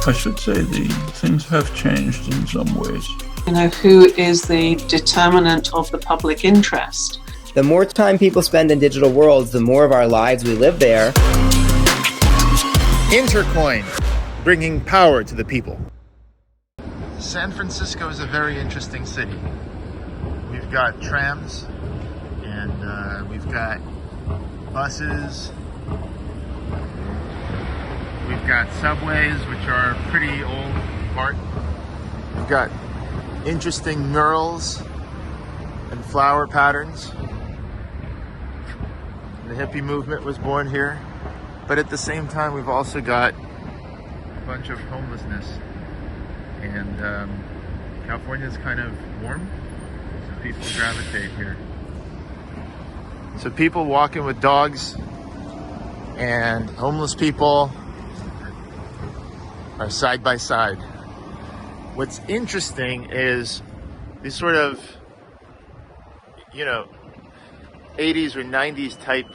I should say things have changed in some ways. You know, who is the determinant of the public interest? The more time people spend in digital worlds, the more of our lives we live there. Intercoin, bringing power to the people. San Francisco is a very interesting city. We've got trams, and we've got buses. We've got subways, which are pretty old part. We've got interesting murals and flower patterns. The hippie movement was born here. But at the same time, we've also got a bunch of homelessness. And California's kind of warm, so people gravitate here. So people walking with dogs and homeless people are side by side. What's interesting is these sort of, 80s or 90s type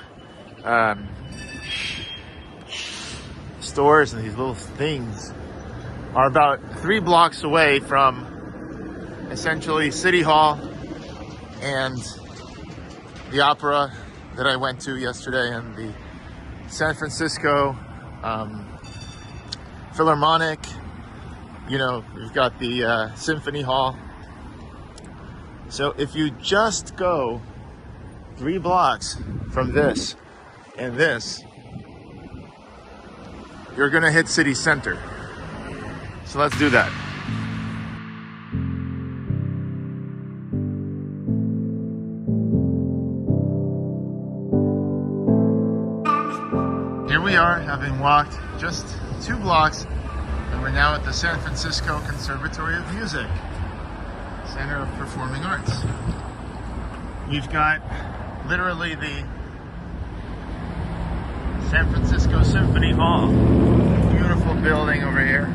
stores and these little things are about 3 blocks away from essentially City Hall and the opera that I went to yesterday and the San Francisco Philharmonic. We've got the Symphony Hall. So if you just go 3 blocks from this and this, you're gonna hit city center. So let's do that. Here we are, having walked just 2 blocks, and we're now at the San Francisco Conservatory of Music, Center of Performing Arts. We've got literally the San Francisco Symphony Hall, beautiful building over here,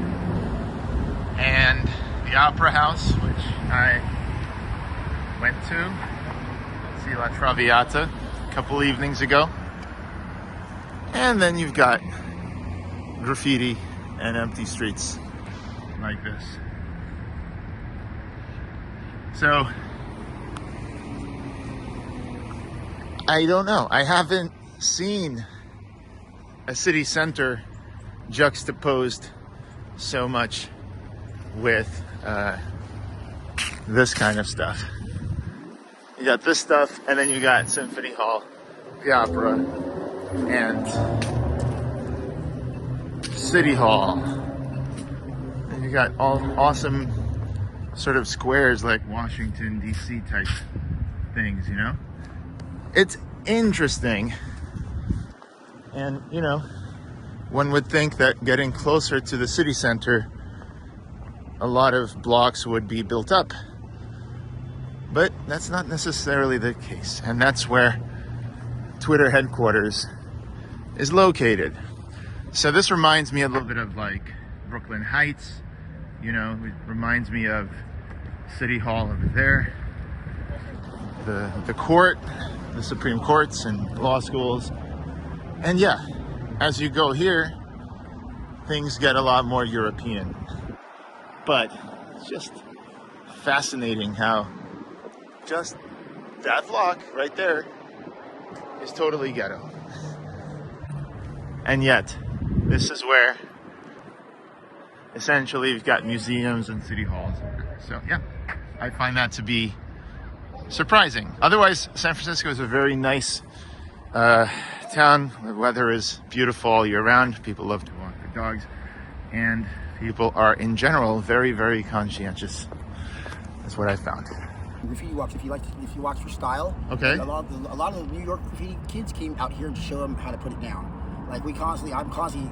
and the Opera House, which I went to see La Traviata a couple evenings ago. And then you've got graffiti and empty streets like this. So, I don't know. I haven't seen a city center juxtaposed so much with this kind of stuff. You got this stuff, and then you got Symphony Hall, the Opera, and City Hall. And you got all awesome sort of squares like Washington, D.C. type things, It's interesting. And, one would think that getting closer to the city center, a lot of blocks would be built up. But that's not necessarily the case. And that's where Twitter headquarters is located. So this reminds me a little bit of like Brooklyn Heights. It reminds me of City Hall over there. The court, the Supreme Courts and law schools. And yeah, as you go here, things get a lot more European. But it's just fascinating how just that block right there is totally ghetto. And yet, this is where essentially you've got museums and city halls. So yeah, I find that to be surprising. Otherwise, San Francisco is a very nice town. The weather is beautiful all year round. People love to walk their dogs, and people are in general very, very conscientious. That's what I found. Graffiti walks, if you walk for style. Okay. A lot of the New York graffiti kids came out here to show them how to put it down. Like I'm constantly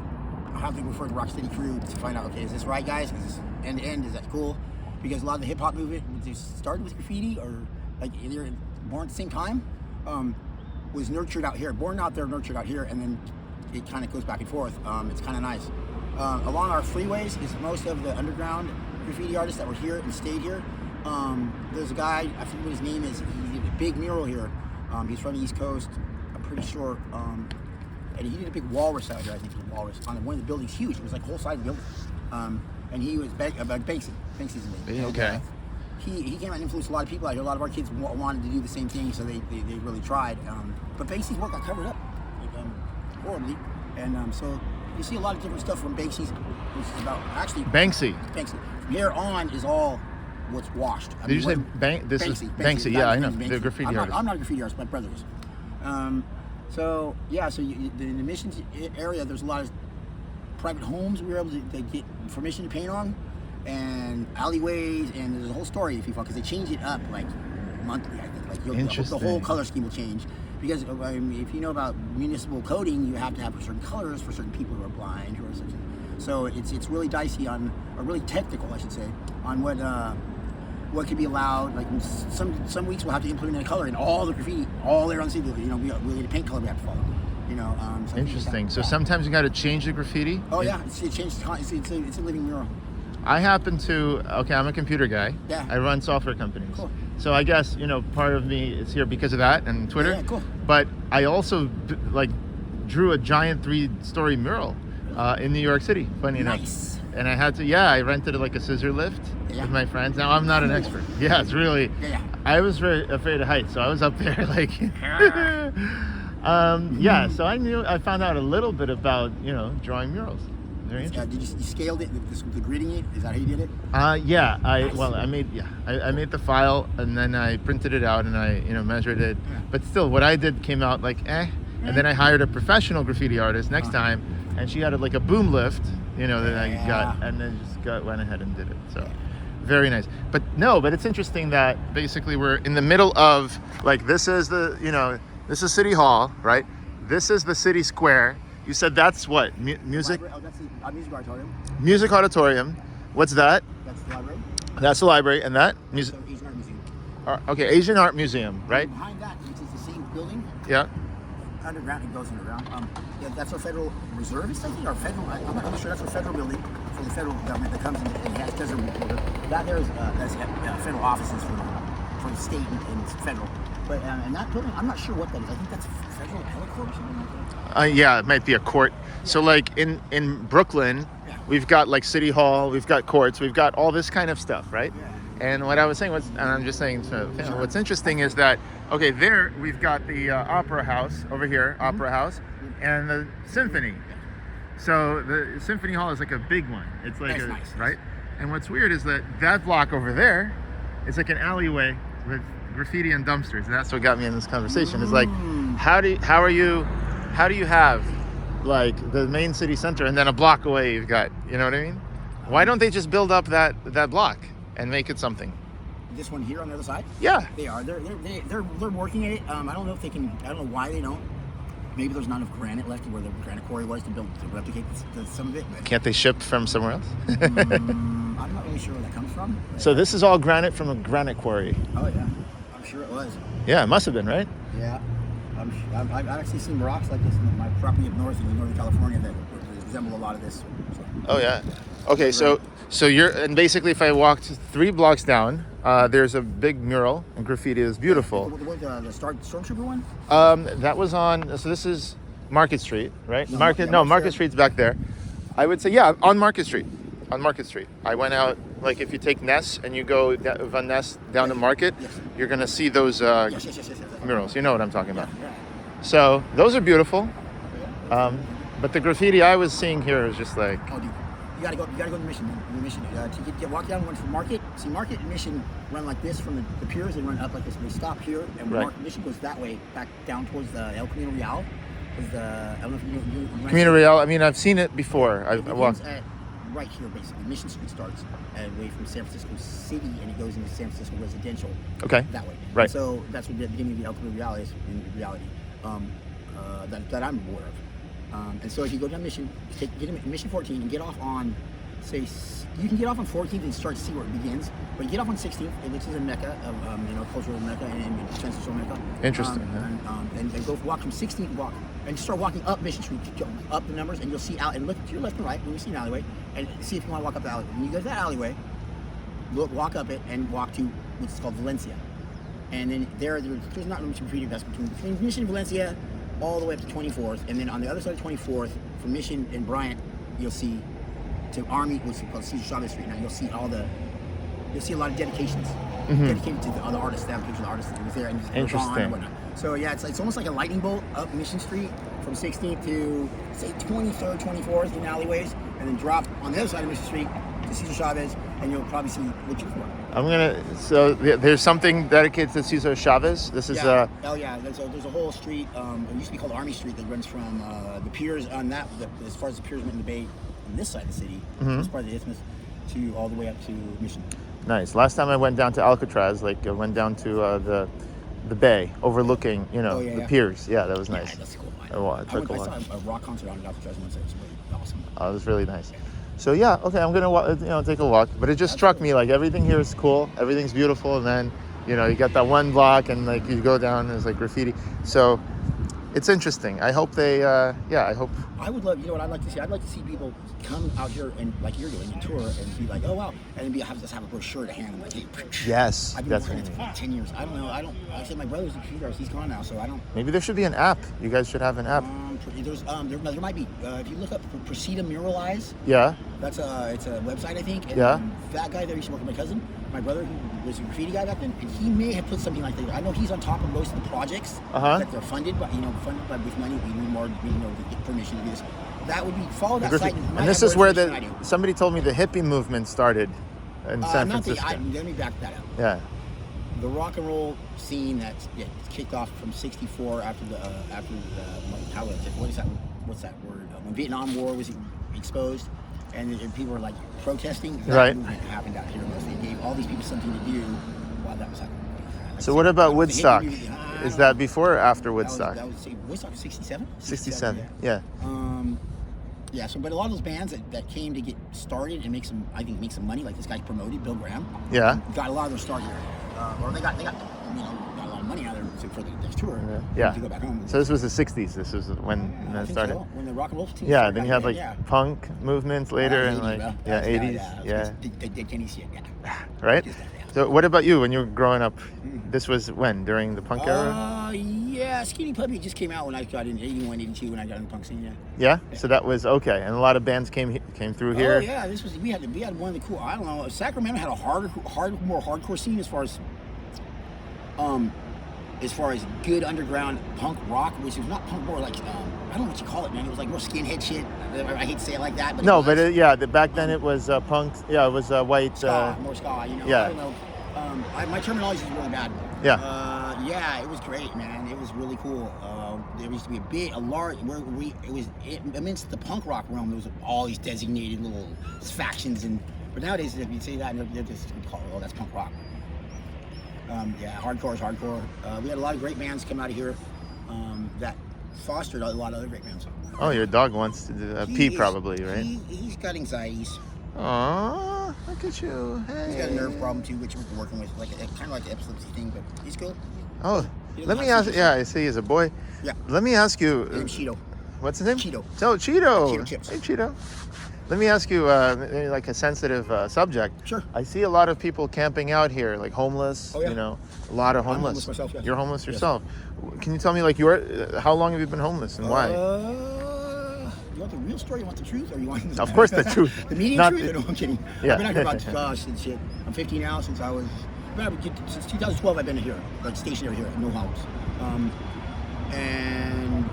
having to refer to Rock City Crew to find out, okay, is this right, guys? Is this end to end? Is that cool? Because a lot of the hip hop movement, they started with graffiti or like either born at the same time, was nurtured out here, born out there, nurtured out here, and then it kind of goes back and forth. It's kind of nice. Along our freeways is most of the underground graffiti artists that were here and stayed here. There's a guy, I forget what his name is, he did a big mural here. He's from the East Coast, I'm pretty sure. and he did a big walrus out here. I think it was a walrus on one of the buildings, huge. It was like the whole side of the building. And he was Banksy's his name. Okay. He came out and influenced a lot of people out here. A lot of our kids wanted to do the same thing, so they really tried. But Banksy's work got covered up horribly, and so you see a lot of different stuff from Banksy's, which is about actually Banksy. From here on is all what's washed. Did you say This is Banksy. Yeah, I know. The graffiti artist. I'm not a graffiti artist. My brother is. So in the Missions area, there's a lot of private homes we were able to get permission to paint on, and alleyways, and there's a whole story if you because they change it up like monthly. I think the whole color scheme will change because if you know about municipal coding, you have to have certain colors for certain people who are blind or something. So it's really dicey or really technical, I should say, on what can be allowed. Like some weeks we'll have to implement a color in all the graffiti, all there on the city. We need a paint color we have to follow. Interesting. So sometimes you got to change the graffiti. Oh yeah, it changes. It's a living mural. I happen to. Okay, I'm a computer guy. Yeah. I run software companies. Cool. So I guess part of me is here because of that and Twitter. Yeah, cool. But I also drew a giant 3-story mural in New York City. Funny Nice. enough. And I had to. Yeah, I rented like a scissor lift with my friends. Now I'm not an expert. Yeah, it's really. Yeah. I was very afraid of heights, so I was up there like. So I found out a little bit about drawing murals. Very interesting. Did you scaled it, the gridding it? Is that how you did it? Yeah. I made the file and then I printed it out and I measured it. Yeah. But still, what I did came out like eh. And then I hired a professional graffiti artist next time, and she had a boom lift, that I got, and then just went ahead and did it. So. Very nice. But it's interesting that basically we're in the middle of this is this is City Hall, right? This is the city square. You said that's what? Music? That's the music auditorium. Music auditorium. What's that? That's the library. That's the library. And that? Asian Art Museum. Okay, Asian Art Museum, right? And behind that, which is the same building. Yeah. Underground, it goes underground. That's our Federal Reserve, is something? Our federal, I'm not sure, that's our federal building for the federal government that comes in and does a reporter. That there is federal offices for the state and federal. But and that building, I'm not sure what that is. I think that's federal appellate court or something like that. Yeah, it might be a court. Yeah. So in Brooklyn, we've got City Hall, we've got courts, we've got all this kind of stuff, right? Yeah. And what I was saying was, and I'm just saying, what's interesting is that, okay, there we've got the Opera House over here, Opera House, and the Symphony. So the Symphony Hall is a big one. It's nice. Right? And what's weird is that block over there is an alleyway with graffiti and dumpsters, and that's what got me in this conversation. It's how do you have the main city center and then a block away you've got, you know what I mean? Why don't they just build up that block and make it something? This one here on the other side? Yeah. They are. They're working at it. I don't know if they can. I don't know why they don't. Maybe there's not enough granite left where the granite quarry was to replicate some of it. But can't they ship from somewhere else? I'm not really sure where that comes from. So this is all granite from a granite quarry. Oh yeah, I'm sure it was. Yeah, it must have been, right? Yeah, I've actually seen rocks like this in my property up north in Northern California that resemble a lot of this. So. Oh yeah. Okay, so you're, and basically if I walked 3 blocks down, there's a big mural and graffiti is beautiful. The Stormtrooper one? That was on, so this is Market Street, right? No, Market Street's back there. I would say, yeah, on Market Street. On Market Street. I went out, if you take Ness and you go Van Ness down to Market, you're going to see those murals. You know what I'm talking about. Yeah. So those are beautiful. But the graffiti I was seeing here is just Oh, dude. You gotta go to Mission. To walk down one from Market. See, Market and Mission run like this from the piers. They run up like this. They stop here, and Market Mission goes that way, back down towards the El Camino Real. I don't know if you Camino Real. I mean, I've seen it before. I walked. Right here, basically. Mission Street starts away from San Francisco City, and it goes into San Francisco residential. Okay. That way. Right. And so that's what the beginning of the El Camino Real is in reality. That I'm aware of. And so if you go down Mission, get Mission 14 and get off on, you can get off on 14th and start to see where it begins. But you get off on 16th, and this is a mecca of cultural mecca and transitional mecca. Interesting. And go walk from 16th and start walking up Mission Street, up the numbers, and you'll see out and look to your left and right when you see an alleyway, and see if you want to walk up the alleyway. When you go to that alleyway, walk up it and walk to what's called Valencia. And then there's not much graffiti investment between Mission and Valencia. all the way up to 24th, and then on the other side of 24th, from Mission and Bryant, you'll see to Army, which is called Cesar Chavez Street. Now you'll see a lot of dedications dedicated to the other artists. They have pictures of the artists that was there and just goes on and whatnot. So yeah, it's almost like a lightning bolt up Mission Street from 16th to say 23rd, 24th in alleyways, and then drop on the other side of Mission Street to Cesar Chavez, and you'll probably see what you're for. So there's something dedicated to Cesar Chavez. This is oh yeah, there's a whole street. It used to be called Army Street that runs from the piers on that, as far as the piers went in the bay on this side of the city, this part of the isthmus, to all the way up to Mission. Nice. Last time I went down to Alcatraz, I went down to the bay overlooking, the piers. Yeah, that was nice. Yeah, that's cool. I saw a rock concert on Alcatraz once. It was really awesome. Oh, it was really nice. So yeah, okay, I'm gonna take a walk. But it just struck me everything here is cool, everything's beautiful, and then you got that one block, and you go down, and there's graffiti. So it's interesting. I hope they, I hope. I would love, what I'd like to see? I'd like to see people come out here and like you're doing, and tour and be like, oh wow, and then have a brochure to hand. I'm like, hey, yes, I've been working for 10 years. I don't know. I said my brother's a computer artist. He's gone now, so I don't. Maybe there should be an app. You guys should have an app. There might be. If you look up Precita Muralize. Yeah. It's a website, I think. And, yeah. That guy there used to work with my cousin, my brother, who was a graffiti guy back then, and he may have put something like that. I know he's on top of most of the projects that they're funded, but funded by with money. We need more. We get permission to do this. That would be follow that site. And this is where somebody told me the hippie movement started in San Francisco. Let me back that up. Yeah. The rock and roll scene it's kicked off from '64 after the what's that word? When Vietnam War was exposed, and people were protesting. That movement happened out here. They gave all these people something to do while that was happening. So what about Woodstock? Is that before or after Woodstock? That was Woodstock 67? 67, yeah. Yeah, but a lot of those bands that came to get started and make some money, like this guy promoted, Bill Graham. Yeah. Got a lot of their start here. Or they got a lot of money out of there for the next tour. Yeah. To go back home. So this was the 60s. This was when it started. So. When the rock and roll team. Yeah, then you had punk movements later and 80s. Yeah. Did Kenny see it? Yeah. Right? So what about you when you were growing up? This was when? During the punk era? Yeah, Skinny Puppy just came out when I got in 81, 82 when I got in the punk scene, Yeah? So that was okay. And a lot of bands came through here? Oh yeah, we had one of the cool, I don't know, Sacramento had a more hardcore scene as far as good underground punk rock, which was not punk, more I don't know what you call it, man. It was more skinhead shit. I hate to say it like that, but back then it was punk. Yeah, it was white. More ska, Yeah. I don't know. My terminology is really bad. Yeah. Yeah, it was great, man. It was really cool. There used to be amidst the punk rock realm, there was all these designated little factions, but nowadays if you say that, they're just call it, that's punk rock. Hardcore is hardcore. We had a lot of great bands come out of here that fostered a lot of other great bands. Oh, your dog wants to pee probably, right? He's got anxieties. Aww, look at you. Hey. He's got a nerve problem too, which we're working with, kind of like the epilepsy thing, but he's cool. Oh, let me ask. Yeah, I see he's a boy. Yeah. Let me ask you. His name's Cheeto. What's his name? Cheeto. Oh, Cheeto. Cheeto chips. Hey, Cheeto. Let me ask you, a sensitive subject. Sure. I see a lot of people camping out here, homeless. Oh, yeah. A lot of homeless. I'm homeless myself, yes. You're homeless yourself. Can you tell me, how long have you been homeless and why? You want the real story? You want the truth, or you want? Of course, the truth. The media truth? No, I'm kidding. Yeah. I've been out here about gosh and shit. I'm 50 now. Since 2012, I've been here, stationary here, no house. And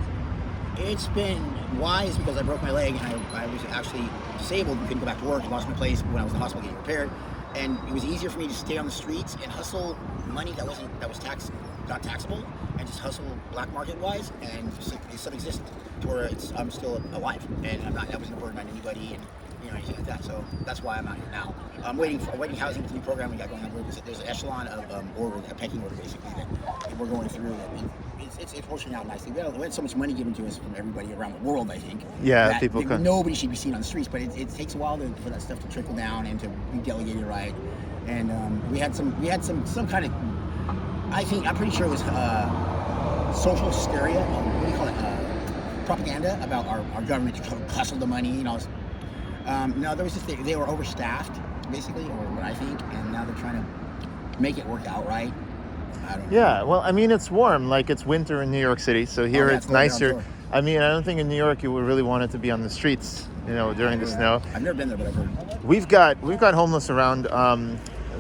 it's been why is because I broke my leg and I was actually disabled and couldn't go back to work. I lost my place when I was in the hospital getting repaired, and it was easier for me to stay on the streets and hustle money that was not taxable, and just hustle black market wise, and subsist to where I'm still alive, and I wasn't a burden on anybody, and anything like that. So that's why I'm out here now. I'm waiting housing with the new program we got going on. There's an echelon of a pecking order basically that we're going through. It's working out nicely. We had so much money given to us from everybody around the world, I think. Yeah, nobody should be seen on the streets, but it takes a while for that stuff to trickle down and to be delegated right. And we had some kind of, I'm pretty sure it was social hysteria. What do you call it? Propaganda about our government to hustle the money. No, there was just they were overstaffed basically, or what I think, and now they're trying to make it work out right. I don't know. Yeah, well, I mean, it's warm. Like, it's winter in New York City, so here yeah, it's it's cold, yeah, I'm nicer. sure. I mean, I don't think in New York you would really want it to be on the streets, during the snow. I've never been there, but I've heard. We've got homeless around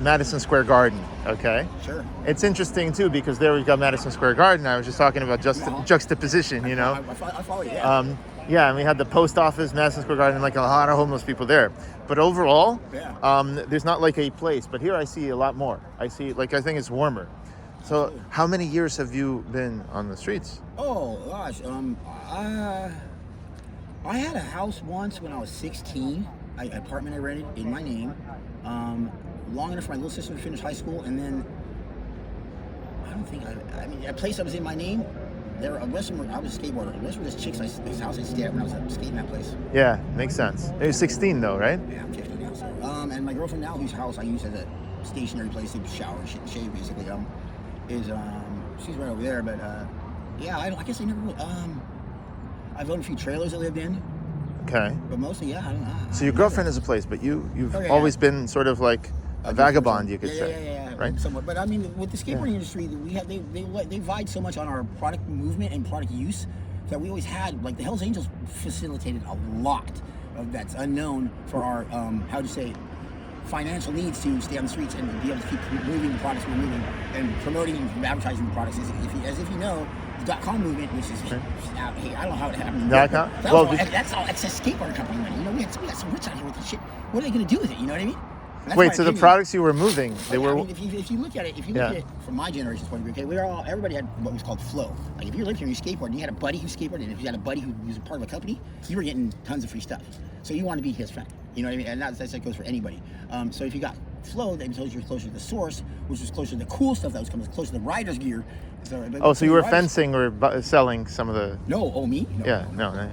Madison Square Garden, okay? Sure. It's interesting, too, because there we've got Madison Square Garden. I was just talking about juxtaposition, I follow you. Yeah. Yeah, and we had the post office, Madison Square Garden, like a lot of homeless people there. But overall, there's not like a place. But here I see a lot more. I think it's warmer. So how many years have you been on the streets? Oh gosh, I had a house once when I was 16. An apartment I rented in my name, long enough for my little sister to finish high school, and then I mean, a place that was in my name. There, I was a skateboarder. The rest were just chicks. This house I stayed at when I was skating that place. Yeah, makes sense. You're 16 though, right? Yeah, I'm 15 now. So, and my girlfriend now, whose house I use as a stationary place to shower and shit and shave, basically, she's right over there. But yeah, I guess I never really. I've owned a few trailers I lived in. Okay. But mostly, I don't know. So your girlfriend has a place, but you've always been sort of like a vagabond, you could say. Yeah, right? Somewhat. But I mean, with the skateboarding industry, they vied so much on our product movement and product use that we always had, like, the Hells Angels facilitated a lot of that's unknown for our financial needs to stay on the streets and be able to keep moving the products we're moving and promoting and advertising the products. As if you know, the .com movement, which is I don't know how it happened. .com? That's all excess skateboard company money. We got some rich out here with this shit. What are they going to do with it? You know what I mean? Wait, so the products you were moving, I mean, if you look at it, from my generation's point of view, okay, everybody had what was called flow. Like, if you lived here and you skateboarded, and you had a buddy who skateboarded, and if you had a buddy who was a part of a company, you were getting tons of free stuff. So you want to be his friend. You know what I mean? And that goes for anybody. So if you got flow, that means you're closer to the source, which was closer to the cool stuff that was coming closer to the rider's gear. So you were fencing or selling some of the... No, me? No, yeah, no.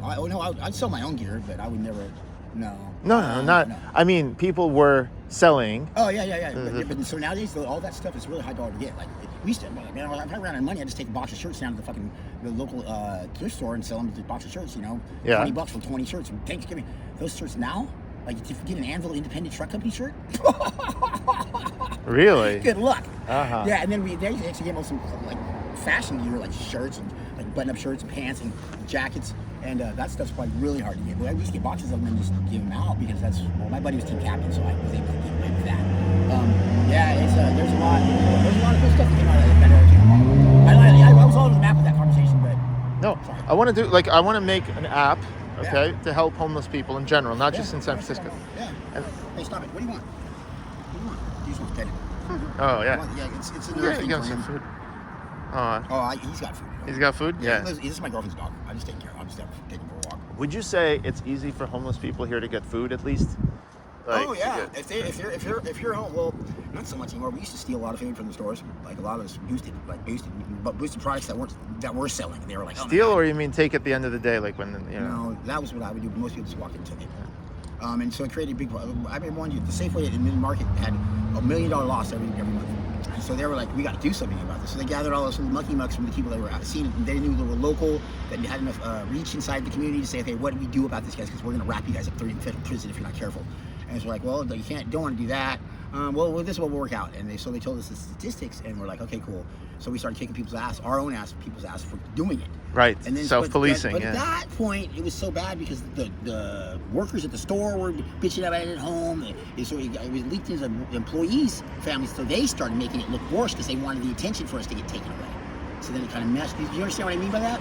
I'd sell my own gear, but I would never... No. No. I mean, people were selling. Oh, yeah. But so nowadays, all that stuff is really high dollar to get. Like, we used to, man, if I ran out of money, I'd just take a box of shirts down to the local thrift store and sell them as a box of shirts, Yeah. $20 for 20 shirts. And Thanksgiving, those shirts now, like, if you get an Anvil Independent Truck Company shirt, really? Good luck. Uh-huh. Yeah, and then they actually came out some, like, fashion gear, like shirts and like button-up shirts and pants and jackets. And that stuff's probably really hard to get. But I used to get boxes of them and just give them out because my buddy was team captain, so I was able to get away with that. There's a lot of cool stuff that came out of that era. I was all over the map with that conversation, but no, sorry. I want to make an app, okay, to help homeless people in general, not just in San Francisco. Yeah. Hey, stop it. What do you want? You just want to pet it. Oh yeah. It's another thing for him. Food. He's got food. He's got food? Yeah. This is my girlfriend's dog. I just take care of him. I'm just taking him for a walk. Would you say it's easy for homeless people here to get food at least? Oh yeah. If you're home, well, not so much anymore. We used to steal a lot of food from the stores. Like, a lot of us boosted products that were selling. They were like, steal, or you mean take at the end of the day, like when No, that was what I would do. Most people just walked into it. And so it created a big. I mean, warn you, the Safeway in the market had $1 million loss every month. And so they were like, we got to do something about this. So they gathered all those little mucky mucks from the people that were out seeing. They knew they were local, that had enough reach inside the community to say, okay, what do we do about this, guys? Because we're going to wrap you guys up 30 in prison if you're not careful. And it's like, well, you don't want to do that. Well, this will work out. And so they told us the statistics, and we're like, okay, cool. So we started kicking people's ass for doing it. Right. And then self-policing. But at that point, it was so bad because the workers at the store were bitching about it at home. So it was leaked into the employees' families, so they started making it look worse because they wanted the attention for us to get taken away. So then it kind of messed. Do you understand what I mean by that?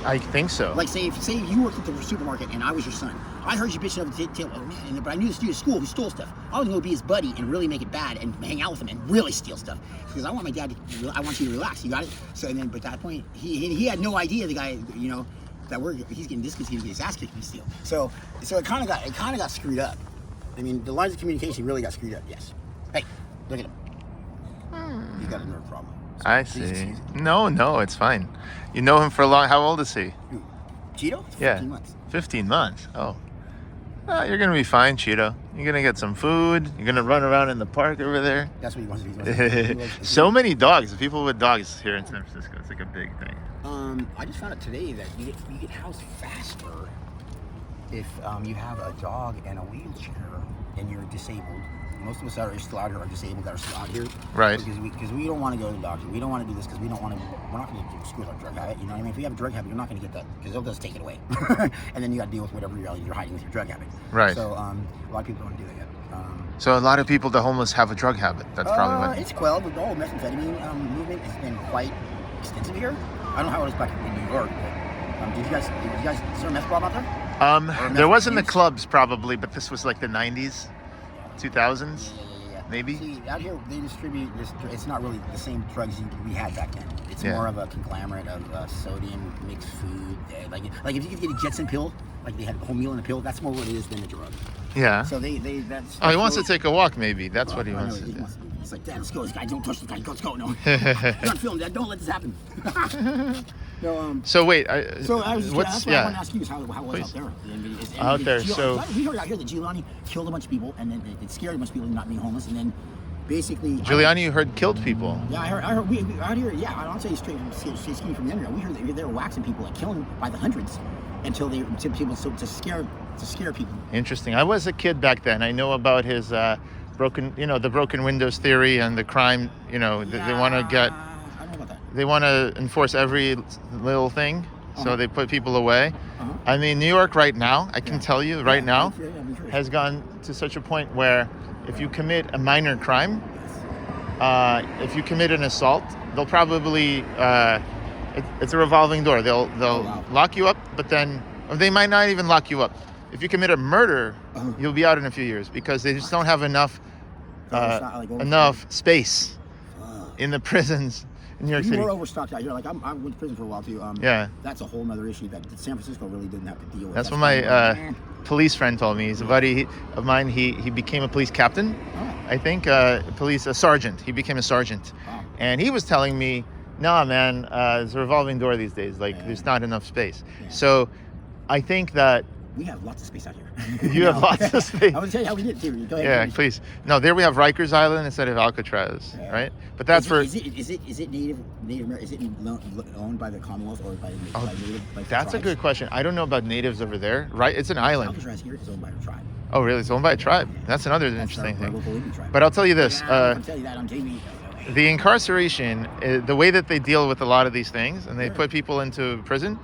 I think so. Like, say you worked at the supermarket and I was your son. I heard you bitching over the tail. Oh man! But I knew this dude at school who stole stuff. I was going to be his buddy and really make it bad and hang out with him and really steal stuff because I want my dad to. I want you to relax. You got it. So and then, but at that point, he had no idea the guy, that he's getting this because he's getting his ass kicked if he steal. So it kind of got screwed up. I mean, the lines of communication really got screwed up. Yes. Hey, look at him. He's got a nerve problem. So I see. No, it's fine. You know him for a long. How old is he? Cheeto? 15 months. 15 months. Oh. You're gonna be fine, Cheeto. You're gonna get some food. You're gonna run around in the park over there. That's what he wants to do. So many dogs. People with dogs here in San Francisco. It's like a big thing. I just found out today that you get housed faster if you have a dog and a wheelchair and you're disabled, most of us that are still out here are disabled that are still out here. Right. Because we don't want to go to the doctor. We don't want to do this because we're not going to screw with our drug habit. You know what I mean? If you have a drug habit, you're not going to get that because they'll just take it away. And then you got to deal with whatever you're hiding with your drug habit. Right. So a lot of people don't do that yet. So a lot of people, the homeless, have a drug habit. That's probably what. It's quelled. The whole methamphetamine movement has been quite extensive here. I don't know how it is back in New York, but did you guys, is there a meth problem out there? There was in the clubs probably, but this was like the 90s, 2000s, Yeah. maybe. See, out here they distribute this. It's not really the same drugs we had back then. It's Yeah. more of a conglomerate of sodium mixed food. Like if you could get a Jetson pill, like they had a whole meal in a pill. That's more what it is than a drug. Yeah. So that's. Oh, he wants to take a walk, maybe. That's what he wants to do. He's like, Dad, let's go. This guy, don't touch this guy. Let's go. No, you're on film, Dad. Don't let this happen. No, So wait, so I was what's that's what I want to ask you is how was Please. out there? Out there, so- we heard out here that Giuliani killed a bunch of people, and then it scared a bunch of people not being homeless, and then basically Giuliani, you heard, killed people. Yeah, I heard we out here. Yeah, I don't say straight speaking from the internet. We heard that they were waxing people, like killing them by the hundreds, until people to scare people. Interesting. I was a kid back then. I know about his the broken windows theory and the crime. They want to get. I don't know about that. They want to enforce every little thing, so they put people away. I mean, New York right now, I can tell you right now, has gone to such a point where if you commit a minor crime, if you commit an assault, they'll probably it's a revolving door. They'll lock you up, but then they might not even lock you up. If you commit a murder, you'll be out in a few years because they just don't have enough space in the prisons in New York City. We're overstocked out here. Like I went to prison for a while too. Yeah. That's a whole nother issue that San Francisco really didn't have to deal with. That's what my police friend told me. He's a buddy of mine. He became a police captain, I think, a sergeant. He became a sergeant. And he was telling me, nah, man, it's a revolving door these days. Like, there's not enough space. Yeah. So I think that we have lots of space out here. you have lots of space. I would tell you how we did too. Go ahead. Yeah, please. No, there we have Rikers Island instead of Alcatraz, right? But that's Is it native? Is it owned by the Commonwealth or by native? That's a good question. I don't know about natives over there, right? It's an island. Alcatraz here is owned by a tribe. Oh, really? It's owned by a tribe. Yeah. That's another That's interesting our thing. local Indian tribe. But I'll tell you this. I can tell you that on TV. The incarceration, the way that they deal with a lot of these things, and they put people into prison,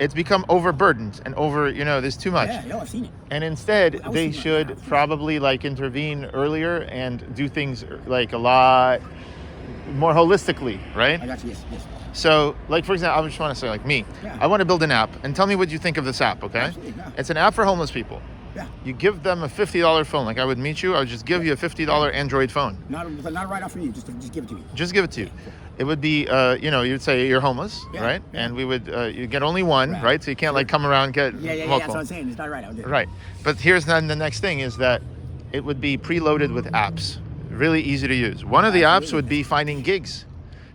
it's become overburdened and there's too much. Yeah, I've seen it. And instead, they should probably intervene earlier and do things like a lot more holistically, right? I got you. Yes. So, for example, I just want to say, me, I want to build an app, and tell me what you think of this app, okay? Absolutely, yeah. It's an app for homeless people. Yeah. You give them a $50 phone. Like I would meet you, I would just give you a $50 Android phone. Not right off for you. Just give it to me. Just give it to you. It would be, you'd say you're homeless, right? Yeah. And we would, you get only one, right? So you can't come around and get multiple. That's what I'm saying. It's not right. Right. But here's then the next thing is that it would be preloaded with apps, really easy to use. One of the apps would be finding gigs.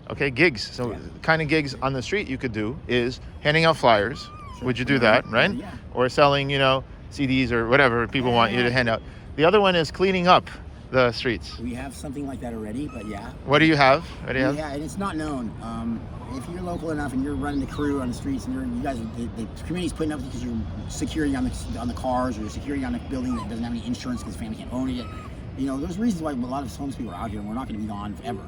Okay, gigs. So the kind of gigs on the street you could do is handing out flyers. Sure. Would you do that, right? Yeah. Or selling, CDs or whatever people want you to hand out. The other one is cleaning up the streets. We have something like that already, but yeah. What do you have? Yeah, and it's not known. If you're local enough and you're running the crew on the streets and the community's putting up because you're security on the cars or you're security on a building that doesn't have any insurance because the family can't own it. There's reasons why a lot of homeless people are out here and we're not going to be gone forever.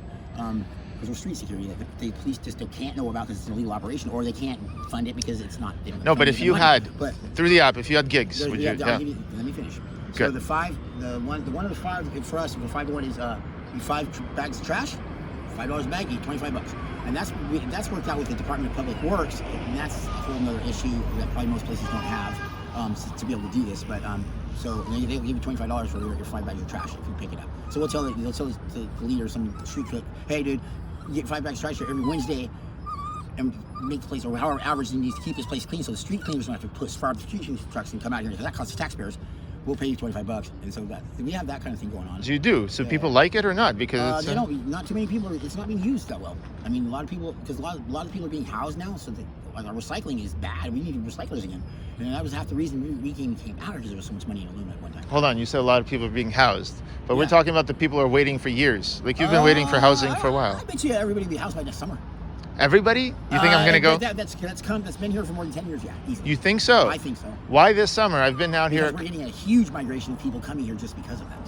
Because we're street security that the police just can't know about because it's an illegal operation, or they can't fund it because it's not. No, but if you had through the app, if you had gigs, would you? Let me finish. Good. So the one of the five for us, the 5 to 1 is 5 bags of trash, $5 a bag, eat $25, and that's worked out with the Department of Public Works, and that's a whole other issue that probably most places don't have to be able to do this, but. So they'll give you $25 for your 5 bags of trash if you pick it up. So they'll tell the leader, some street cook, hey dude, you get 5 bags of trash here every Wednesday and make the place, or however average you need to keep this place clean so the street cleaners don't have to push fire the street trucks and come out here because that costs the taxpayers. We'll pay you $25, and so we have that kind of thing going on. So you do. So people like it or not? Because they don't. Not too many people. It's not being used that well. I mean, a lot of people, because a lot of people are being housed now, so our recycling is bad. We need recyclers again, and that was half the reason we came out here because there was so much money in aluminum at one time. Hold on, you said a lot of people are being housed, but we're talking about the people who are waiting for years. Like you've been waiting for housing for a while. I bet you everybody will be housed by next summer. Everybody? You think I'm gonna go? That's been here for more than 10 years. Yeah, easily. You think so? I think so. Why this summer? I've been out here. Because we're getting a huge migration of people coming here just because of that.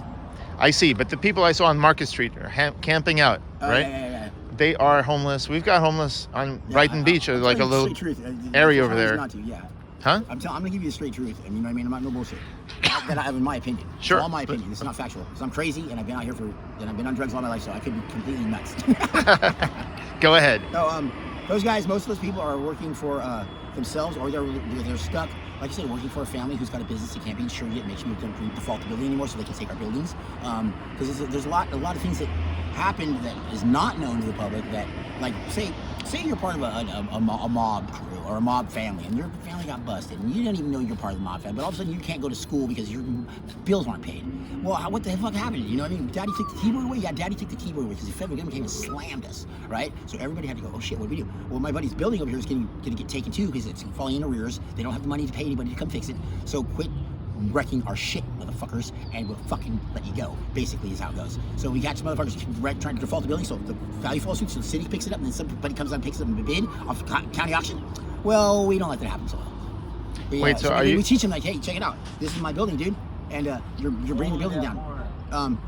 I see, but the people I saw on Market Street are camping out, right? Yeah. They are homeless. We've got homeless on Brighton Beach, or like a little area over there. Not to, yeah. Huh? I'm gonna give you the straight truth. I mean, I'm not no bullshit. That I have in my opinion. Sure. It's all my opinion. It's not factual. Because I'm crazy and I've been out here and I've been on drugs all my life, so I could be completely nuts. Go ahead. So, those guys, most of those people are working for themselves, or they're stuck, like I said, working for a family who's got a business that can't be insured yet, makes them default the building anymore, so they can take our buildings. Because there's a lot of things that happened that is not known to the public. That, like, say you're part of a mob crew or a mob family, and your family got busted, and you don't even know you're part of the mob family, but all of a sudden you can't go to school because your bills aren't paid. Well, what the fuck happened? You know what I mean? Daddy took the keyboard away. Yeah, Daddy took the keyboard away because the federal government came and slammed us, right? So everybody had to go, oh shit, what do we do? Well, my buddy's building over here is going to get taken too because it's falling in arrears. They don't have the money to pay anybody to come fix it. So quit wrecking our shit, motherfuckers, and we'll fucking let you go, basically is how it goes. So we got some motherfuckers trying to default the building, so the value falls through, so the city picks it up, and then somebody comes out and picks it up in a bid off county auction. Well, we don't let that happen so well. Wait, so are you... We teach them, like, hey, check it out. This is my building, dude, and you're bringing the building down.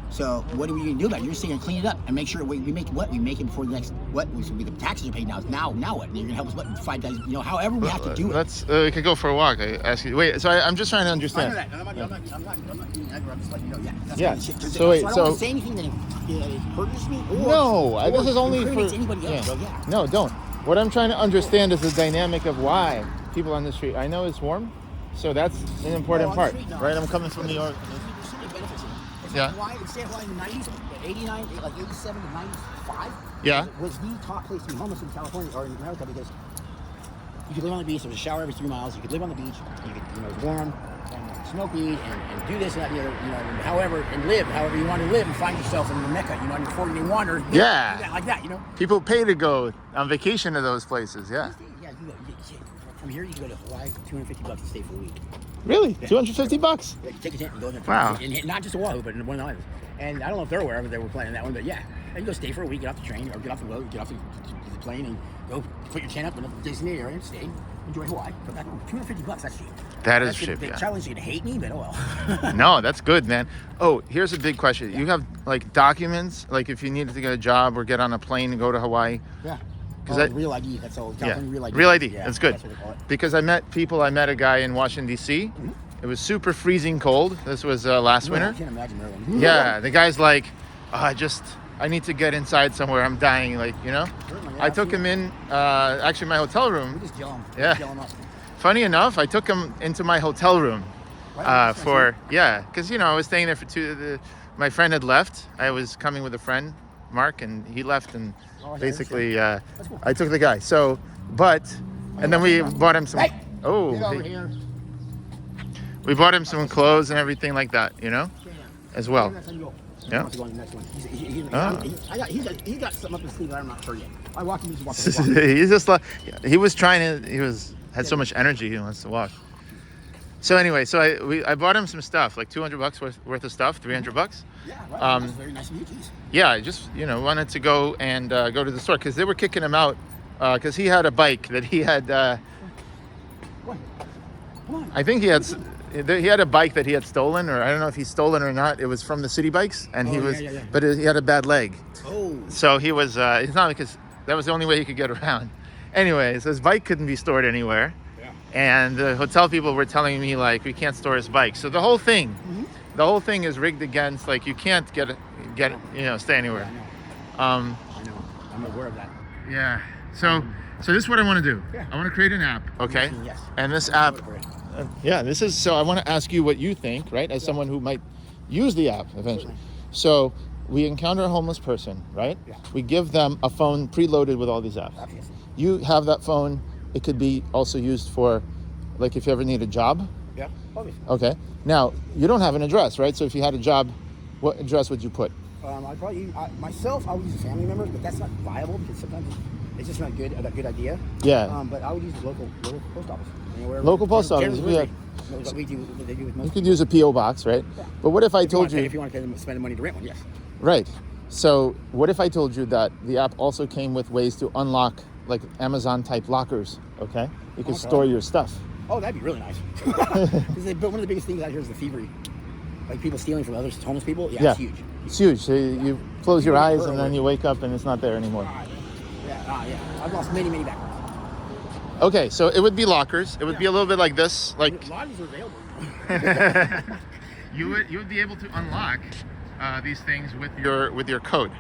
So what are we gonna do about it? You're just gonna clean it up and make sure we make what? We make it before the next, what? So the taxes are paid now what? And you're gonna help us, what, 5 days, however we have to do it. We could go for a walk. I ask you, wait, so I'm just trying to understand. I know that. I'm not doing that. I'm just letting you know, that's yeah. kind of shit. So wait, I don't want to say anything that hurts me or this is only for anybody else, bro. Yeah. No, don't. What I'm trying to understand is the dynamic of why people on the street. I know it's warm, so that's an important part, right? I'm coming from New York. Yeah. Why instead of in the 90s, 89, like 87 to 95, yeah, was the top place to be homeless in California or in America because you could live on the beach. There was a shower every 3 miles. You could live on the beach. You could, it was warm and smoke weed and do this and that, and the other, and live however you want to live and find yourself in the Mecca, on your 40-day wander. Yeah. Like that, People pay to go on vacation to those places. Yeah. Yeah. From here, you can go to Hawaii for $250 to stay for a week. Really? Yeah. $250? Yeah, you take a tent and go there. Wow. And not just Oahu, but in one of the islands. And I don't know if they're aware of it, they were planning that one, but yeah. And you go stay for a week, get off the train, or get off the boat, get off the plane, and go put your tent up in a designated area and stay, enjoy Hawaii. Come back home. $250, that's cheap. That's cheap, the yeah. challenge is going to hate me, but oh well. No, that's good, man. Oh, here's a big question. Yeah. You have, like, documents, like if you needed to get a job or get on a plane and go to Hawaii? Yeah. Real ID, that's all. Yeah. Real ID. Real ID, yeah, that's good. That's what they call it. Because I met a guy in Washington, D.C. Mm-hmm. It was super freezing cold. This was last winter. I can't imagine Maryland. Yeah, the guy's like, I need to get inside somewhere. I'm dying, Certainly, yeah, I took him in, actually my hotel room. We just gel him. Yeah. Gel him up. Funny enough, I took him into my hotel room because, I was staying there for my friend had left. I was coming with a friend, Mark, and he left, and basically cool. I took the guy. So, and then we bought him some. Hey, oh, get over here. We bought him some clothes and everything like that, as well. Yeah. He got something up his sleeve, but I'm not sure yet. I walked him. He's just like, he was trying to. Had so much energy. He wants to walk. So anyway, I bought him some stuff, like $200 worth of stuff, $300. Yeah, right. That's very nice of you, geez. Yeah, I just wanted to go and go to the store because they were kicking him out because he had a bike that he had. What? Come on. I think he had a bike that he had stolen, or I don't know if he stole it or not. It was from the City Bikes, and but he had a bad leg. Oh. So he was. It's not because that was the only way he could get around. Anyway, so his bike couldn't be stored anywhere. And the hotel people were telling me, like, we can't store his bike. So the whole thing is rigged against, like, you can't stay anywhere. I know. I'm aware of that. Yeah. So this is what I want to do. Yeah. I want to create an app. Okay. Yes. And this app. So I want to ask you what you think, right? As someone who might use the app eventually. So we encounter a homeless person, right? Yeah. We give them a phone preloaded with all these apps. Obviously. You have that phone. It could be also used for, like, if you ever need a job. Yeah, obviously. Okay. Now, you don't have an address, right? So if you had a job, what address would you put? I'd probably myself. I would use a family member, but that's not viable because sometimes it's just not a good idea. Yeah. But I would use the local post office. Local post office. You could use a PO box, right? Yeah. But what if I told you? If you want to spend the money to rent one, yes. Right. So what if I told you that the app also came with ways to unlock like Amazon type lockers. Okay, you can store your stuff. Oh, that'd be really nice. But one of the biggest things out here is the thievery. Like people stealing from others, homeless people. Yeah, it's huge. It's huge. So you close your eyes and then you wake up and it's not there anymore. Yeah. I've lost many backwards. Okay, so it would be lockers. It would be a little bit like this. Like a lot of these are available. you would be able to unlock these things with your code.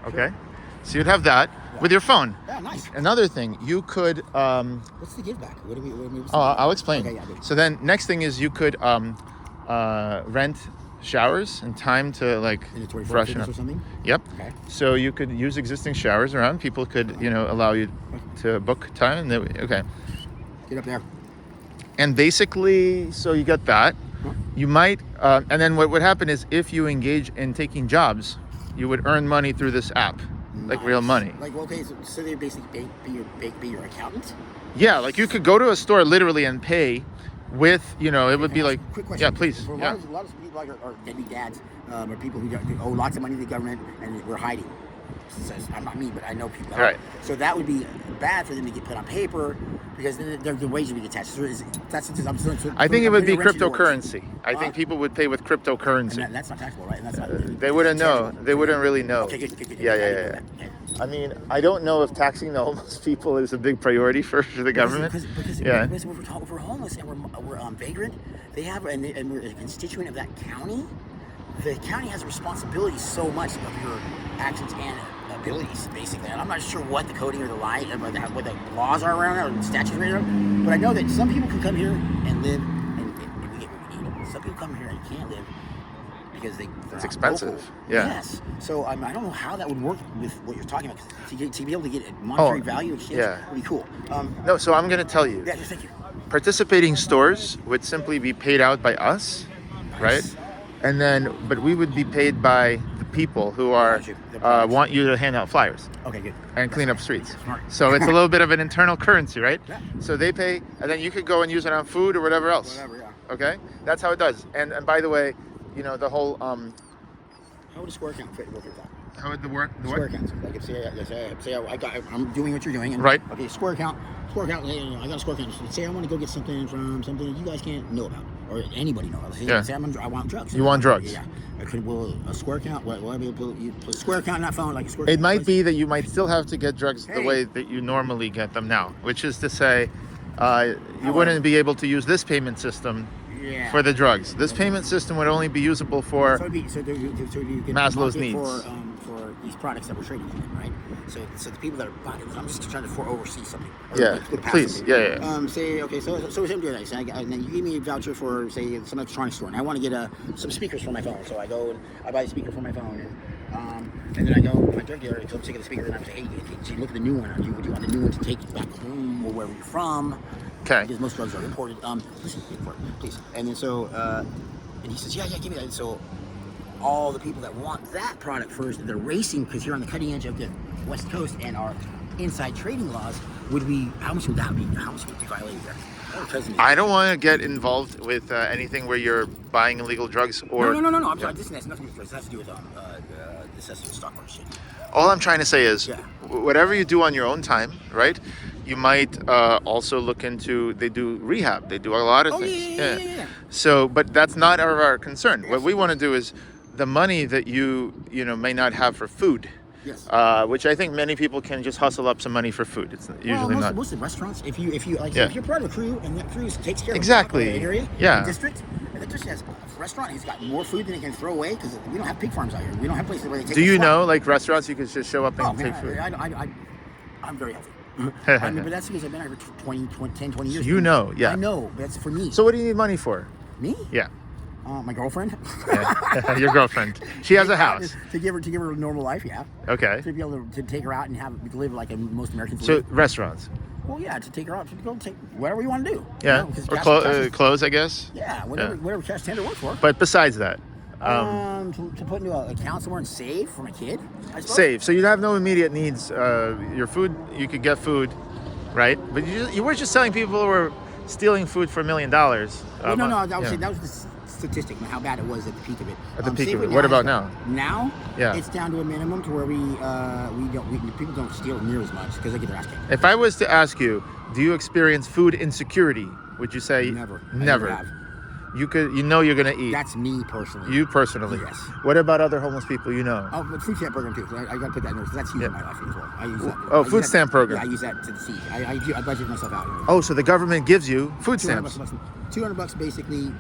Okay, so you'd have that with your phone. Yeah, nice. Another thing, you could. What's the give back? What do we I'll explain. Okay, so then, next thing is you could rent showers and time to like freshen up. Or something? Yep. Okay. So you could use existing showers around. People could, allow you to book time. And okay. Get up there. And basically, so you get that. You might, and then what would happen is if you engage in taking jobs, you would earn money through this app, like real money. Like, okay, so they basically be your accountant? Yeah, like you could go to a store literally and pay with, it would be like, quick question. yeah, please. For a lot of people like are deadbeat dads, or people who owe lots of money to the government and we're hiding. So I'm not me, but I know people. Right. So that would be bad for them to get put on paper because then the wages would be attached. So I think it would be cryptocurrency. I think people would pay with cryptocurrency. And that's not taxable, right? And that's not, they wouldn't know. They wouldn't really know. Okay, good. Yeah. Okay. I mean, I don't know if taxing the homeless people is a big priority for the government. Because we're homeless and we're vagrant. They have and we're a constituent of that county. The county has a responsibility so much of your actions and abilities, basically. And I'm not sure what the coding or the line, what the laws are around it or the statutes around it. But I know that some people can come here and live, and we get what we need. Some people come here and can't live because it's expensive. Local. Yeah. Yes. So I don't know how that would work with what you're talking about. To be able to get a monetary value exchange would be cool. No, so I'm going to tell you. Yeah, just thank you. Participating stores would simply be paid out by us, right? And then, but we would be paid by the people who are want you to hand out flyers. Okay, good. And clean up streets. Smart. So it's a little bit of an internal currency, right? Yeah. So they pay, and then you could go and use it on food or whatever else. Whatever, yeah. Okay, that's how it does. And by the way, the whole how would a square account fit with that? how would the work? Square accounts. Like if I'm doing what you're doing. And, Right. Okay, square account. I got a square account. Say I want to go get something from something that you guys can't know about or anybody know about. Say I want drugs. You want drugs? Yeah. Will a square account? Will I be able to put a square account in that phone like a square? It might be that you might still have to get drugs the way that you normally get them now, which is to say, you wouldn't be able to use this payment system for the drugs. This payment system would only be usable for you get Maslow's needs. For these products that we're trading in, right? So the people that are buying it, I'm just trying to oversee something. Yeah, please. Yeah. So I'm doing that. And then you give me a voucher for, say, some electronics store, and I want to get some speakers for my phone. So I go and I buy a speaker for my phone, and then I go to my drug dealer and take the speaker, and I say, hey, so you look at the new one. Would you want the new one to take back home or wherever you're from? Okay. Because most drugs are imported. Listen, please. And then and he says, yeah, give me that. And so all the people that want that product first, they're racing because you're on the cutting edge of the West Coast and our inside trading laws. How much would that be? How much would be violated there? I don't want to get involved with anything where you're buying illegal drugs or. No. I'm sorry. This has nothing to do with. This has to do with this has to do with stock market shit. All I'm trying to say is, whatever you do on your own time, right? You might also look into. They do rehab. They do a lot of things. Yeah. So, but that's not our concern. What we want to do is the money that you may not have for food. Yes. Which I think many people can just hustle up some money for food. It's usually not. Most of the restaurants, if you're part of a crew and that crew takes care of exactly the area, the district, and the district has a restaurant, he's got more food than he can throw away because we don't have pig farms out here. We don't have places where they take. Do you know, like restaurants, you could just show up and take food? I'm very healthy. But that's because I've been here for 10, 20 years. You know, yeah. I know, but that's for me. So what do you need money for? Me? Yeah. My girlfriend. Yeah. Your girlfriend. She has a house. To give her a normal life, yeah. Okay. To be able to take her out and to live like most Americans So live. Restaurants. Well, yeah, to take her out to go take whatever you want to do. Yeah. Or clothes, I guess. Yeah, whatever cash tender works for. But besides that. To put into an account somewhere and save for my kid. I suppose. Save. So you'd have no immediate needs. Your food, you could get food, right? But you were just telling people who were stealing food for $1 million. Well, no, that was the statistic on how bad it was at the peak of it. At the peak same of it. with What about now? Now, Yeah. it's down to a minimum to where people don't steal near as much because they get their ass kicked. If I was to ask you, do you experience food insecurity? Would you say Never. I Never. have. You could. You know you're gonna eat. That's me personally. You personally. Yes. What about other homeless people you know? Oh, but food stamp program too. So I got to put that in there. So that's huge in my life as well. I use that. Oh, I use food that- stamp program. Yeah, I use that to the C. I budget myself out. Oh, so the government gives you food 200 stamps, bucks, $200 basically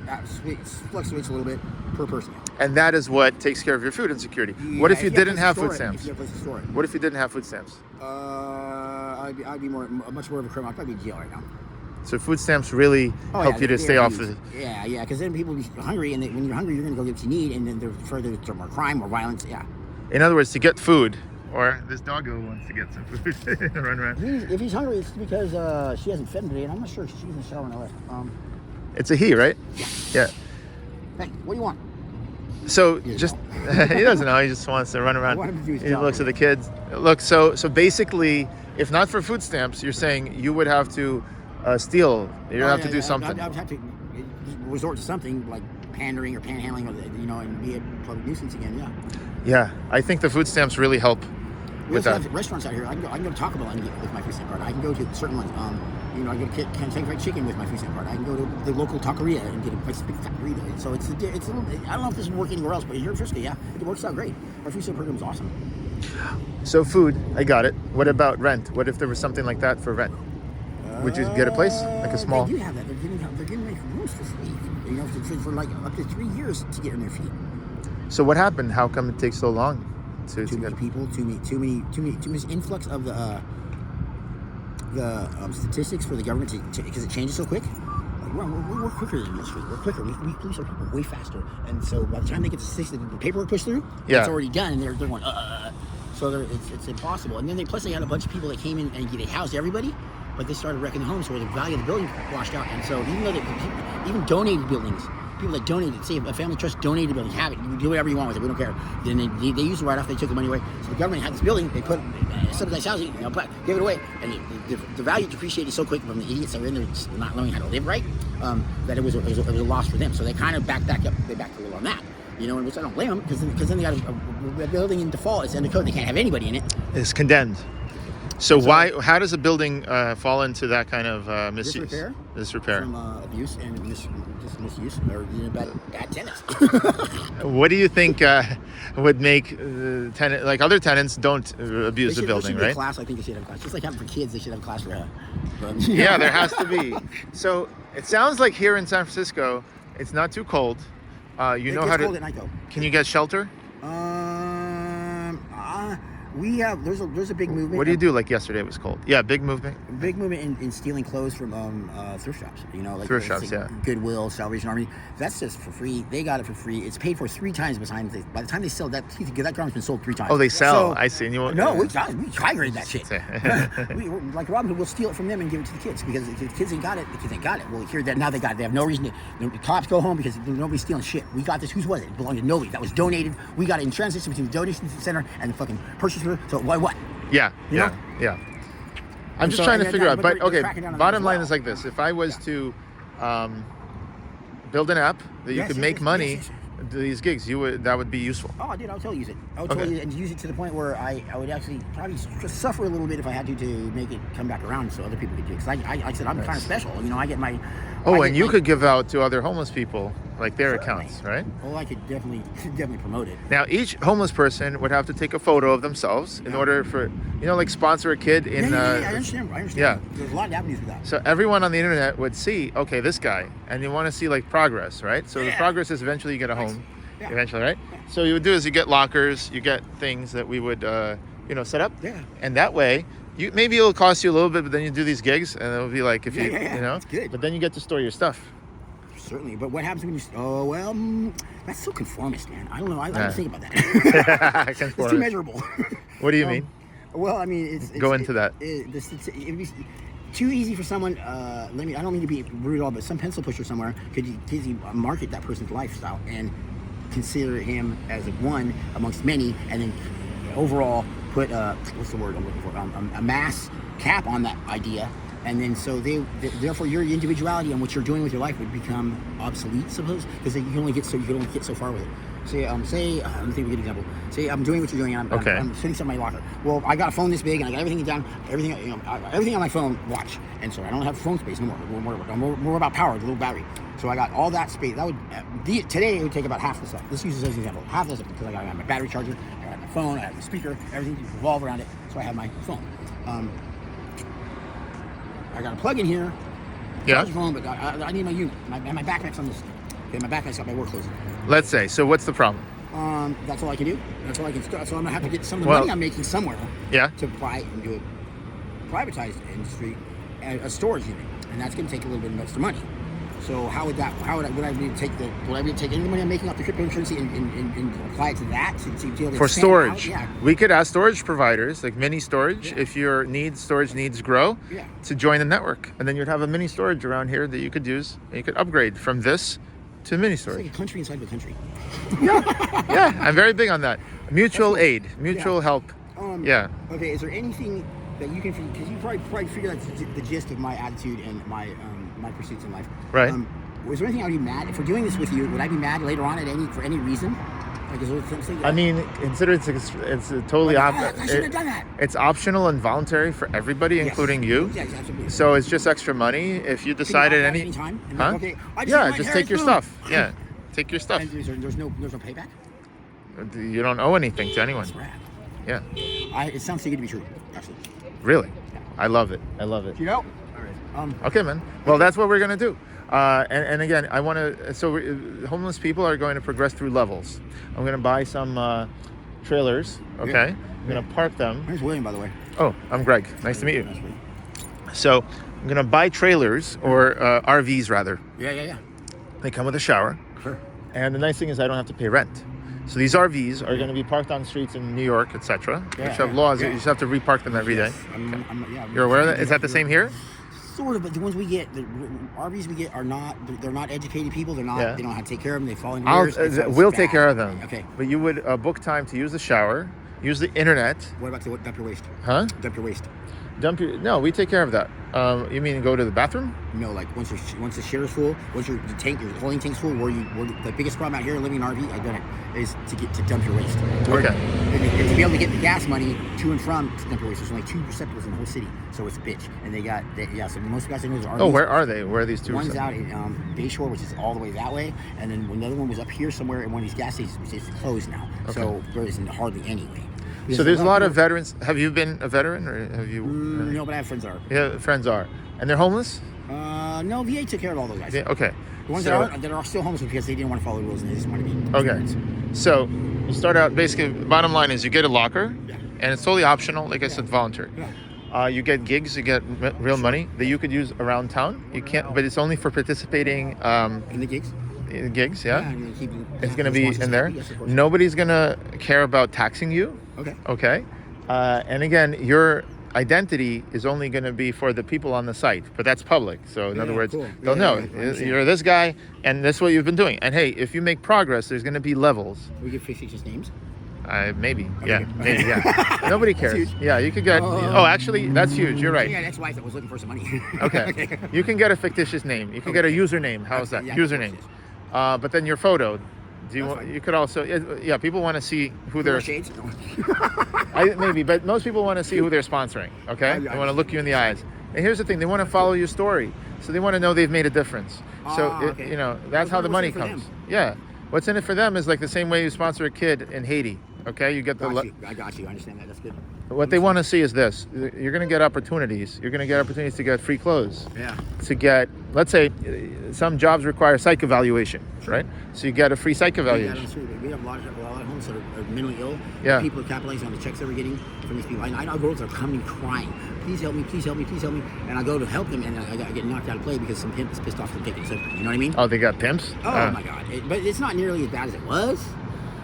fluctuates a little bit per person. and that is what takes care of your food insecurity. Yeah, What if you have didn't a place to have store food it, stamps? If you have a place to store it. What if you didn't have food stamps? I'd be much more of a criminal. I'd probably be in jail right now. So food stamps really help you to stay off of it. Yeah, because then people be hungry, and when you're hungry, you're going to go get what you need, and then there's more crime, more violence. Yeah. In other words, to get food, or this doggo wants to get some food, run around. If he's hungry, it's because she hasn't fed him today, and I'm not sure if she's in the shower now. It's a he, right? Yeah. Hey, what do you want? So He just doesn't he doesn't know. He just wants to run around. I want him to do his He job. looks at the kids. Look, so basically, if not for food stamps, you're saying you would have to steal. You'd have to do something. I'd have to resort to something like pandering or panhandling, or and be a public nuisance again. Yeah. Yeah, I think the food stamps really help We with also that. have restaurants out here. I can go to Taco Bell and get with my food stamp card. I can go to certain ones. I go to Kentucky Fried Chicken with my food stamp card. I can go to the local taqueria and get a big taqueria. So it's a little. I don't know if this would work anywhere else, but here in Frisco, yeah, it works out great. Our food stamp program is awesome. So food, I got it. What about rent? What if there was something like that for rent? Would you get a place, like a small? They do have that. They're giving away rooms for free. For like up to 3 years to get on their feet. So what happened? How come it takes so long to Too many get? people, too much influx of the statistics for the government because it changes so quick. Like we're quicker than the industry. We're quicker. We police our people way faster. And so by the time they get the statistics, the paperwork pushed through, Yeah. it's already done, and they're going. So it's impossible. And then they had a bunch of people that came in and they housed everybody, but they started wrecking the homes where the value of the building washed out. And so even though even donated buildings. People that donated, say a family trust donated a building, have it. You do whatever you want with it. We don't care. Then they used it right off. They took the money away. So the government had this building. They put subsidized housing. Gave it away, and the value depreciated so quick from the idiots that were in there just not knowing how to live right. That it was a loss for them. So they kind of backed up. They backed a little on that. And which I don't blame them because then they got a building in default. It's in the code. They can't have anybody in it. It's condemned. So how does a building fall into that kind of misuse? Disrepair. From abuse and misuse or bad tenants. What do you think would make other tenants don't abuse the building, right? Class, I think they should have class. Just like having for kids, they should have class for. Yeah, there has to be. So it sounds like here in San Francisco, it's not too cold. You know how to. Cold at night, though. Can you get shelter? We have there's a big movement. What do you do? Like yesterday, it was cold. Yeah, big movement. Big movement in stealing clothes from thrift shops. Like thrift shops, yeah. Goodwill, Salvation Army. That's just for free. They got it for free. It's paid for 3 times by the time they sell that garment's been sold 3 times. Oh, they sell. So, I see. And you no, we high grade that shit. Like Robin Hood, we'll steal it from them and give it to the kids because if the kids ain't got it, the kids ain't got it. Well, here now they got it. They have no reason to. The cops go home because nobody's stealing shit. We got this. Whose was it? It belonged to nobody. That was donated. We got it in transition between the donation center and the fucking purchaser. So what? Yeah. I'm just trying to figure out. But okay, bottom line is like this: if I was to build an app that you could make money. These gigs, that would be useful. Oh, dude, I'll totally use it. I would totally use it to the point where I would actually probably just suffer a little bit if I had to make it come back around so other people could do it. Because I said I'm kind of special. I get my. You could give out to other homeless people, like their accounts, right? Well, I could definitely promote it. Now, each homeless person would have to take a photo of themselves in order for, like sponsor a kid in. I understand. Yeah. There's a lot of avenues for that. So everyone on the internet would see, okay, this guy, and you want to see like progress, right? So the progress is eventually you get a home, eventually, right? So you would do is you get lockers, you get things that we would, set up, and that way. Maybe it'll cost you a little bit, but then you do these gigs, and it'll be like if you know. It's good. But then you get to store your stuff. Certainly, but what happens when you? That's so conformist, man. I don't know. I don't think about that. It's too measurable. What do you mean? Well, I mean, it's go into that. It'd be too easy for someone. I don't mean to be rude at all, but some pencil pusher somewhere could market that person's lifestyle and consider him as one amongst many, and then overall put what's the word I'm looking for? A mass cap on that idea, And then so therefore your individuality and what you're doing with your life would become obsolete, suppose, because you can only get so far with it. Say, let me think of a good example. Say I'm doing what you're doing, and I'm sitting in my locker. Well, I got a phone this big, and I got everything down, everything on my phone. Watch, and so I don't have phone space no more. I'm more about power, the little battery. So I got all that space. That would today it would take about half the stuff. Let's use this as an example. Half the stuff because I got my battery charger, I got my phone, I have my speaker, everything revolve around it. So I have my phone. I got a plug in here. Charge the phone, but I need my unit. My backpack's on this. Okay, my backpack's got my work clothes. Let's say. So what's the problem? That's all I can do. That's all I can start. So I'm gonna have to get some of the money I'm making somewhere. To buy and do a privatized industry, a storage unit, and that's gonna take a little bit of extra money. So would I be able to take any of the money I'm making off the cryptocurrency and apply it to that for storage? Yeah. We could ask storage providers like mini storage if your storage needs grow to join the network, and then you'd have a mini storage around here that you could use, and you could upgrade from this to mini storage. It's like a country inside of a country. Yeah, I'm very big on that. Mutual aid, mutual help. Okay, is there anything that you can, because you probably figure out the gist of my attitude and my pursuits in life. Right. Was there anything I'd be mad if we're doing this with you? Would I be mad later on for any reason? Like, is there something? I mean, consider it's totally I shouldn't have done that. It's optional and voluntary for everybody, including you. Yes, absolutely. So it's just extra money. If you decide at any time. Huh? Okay. Just take your stuff. Yeah, take your stuff. And there's no payback. You don't owe anything to anyone. That's rad. Yeah. It sounds too good to be true. Actually. Really? I love it. You know. All right. Okay, man. Well, that's what we're gonna do. And again, I want to. So homeless people are going to progress through levels. I'm going to buy some trailers. Okay. I'm going to park them. Where's William, by the way? Oh, I'm Greg. Nice to meet you. So I'm going to buy trailers or RVs rather. Yeah. They come with a shower. Sure. And the nice thing is I don't have to pay rent. So these RVs are going to be parked on streets in New York, etc. Which have laws. You just have to repark them every day. You're aware of that? Is that the same here? Sort of, but the ones we get, the RVs we get they're not educated people. They don't know how to take care of them. They fall in years. We'll take care of them. Okay. But you would book time to use the shower, use the internet. What about to dump your waste? Huh? Dump your waste. No, we take care of that. You mean go to the bathroom? No, like once the share is full, once your holding tank's full, where the biggest problem out here living in an RV, I've done it, is to dump your waste. Okay. And to be able to get the gas money to and from to dump your waste, there's only 2 receptacles in the whole city, so it's a bitch. And so most guys I know are RVs. Oh, where are they? Where are these 2 One's out in Bayshore, which is all the way that way, and then another one was up here somewhere in one of these gas stations, which is closed now. Okay. So there isn't hardly any way. So there's a lot of veterans. Have you been a veteran, or have you? No, but I have friends that are. Yeah, friends are, and they're homeless. No, VA took care of all those guys. Yeah, okay. The ones that are still homeless because they didn't want to follow the rules and they just want to be. Okay. So you start out. Basically, bottom line is you get a locker, and it's totally optional. Like I said, voluntary. Yeah. You get gigs. You get real money that you could use around town. You can't, but it's only for participating. In the gigs. Gigs, it's going to be in there. Yes, nobody's going to care about taxing you. Okay. And again, your identity is only going to be for the people on the site, but that's public. So in other words, they'll know you're this guy, and this is what you've been doing. And hey, if you make progress, there's going to be levels. We get fictitious names. Maybe. Nobody cares. Yeah, you could get. Actually, that's huge. You're right. Yeah, that's why I was looking for some money. Okay. You can get a fictitious name. You can get a username. How's that? Username. But then your photo. You could also, people want to see who they're. Shades? Maybe, but most people want to see who they're sponsoring. Okay, they want to look you in the eyes. And here's the thing: they want to follow your story, so they want to know they've made a difference. That's how the money comes. Yeah, what's in it for them is like the same way you sponsor a kid in Haiti. Okay, you get I got you. I understand that. That's good. What they want to see is this: you're going to get opportunities. You're going to get opportunities to get free clothes. Yeah. To get, let's say, some jobs require psych evaluation, right? So you get a free psych evaluation. Yeah, that's true. We have a lot of homes that are mentally ill. Yeah. People are capitalizing on the checks that we're getting from these people. I know girls are coming crying. Please help me. Please help me. Please help me. And I go to help them, and I get knocked out of play because some pimp is pissed off from taking. So you know what I mean? Oh, they got pimps? Oh my God! But it's not nearly as bad as it was.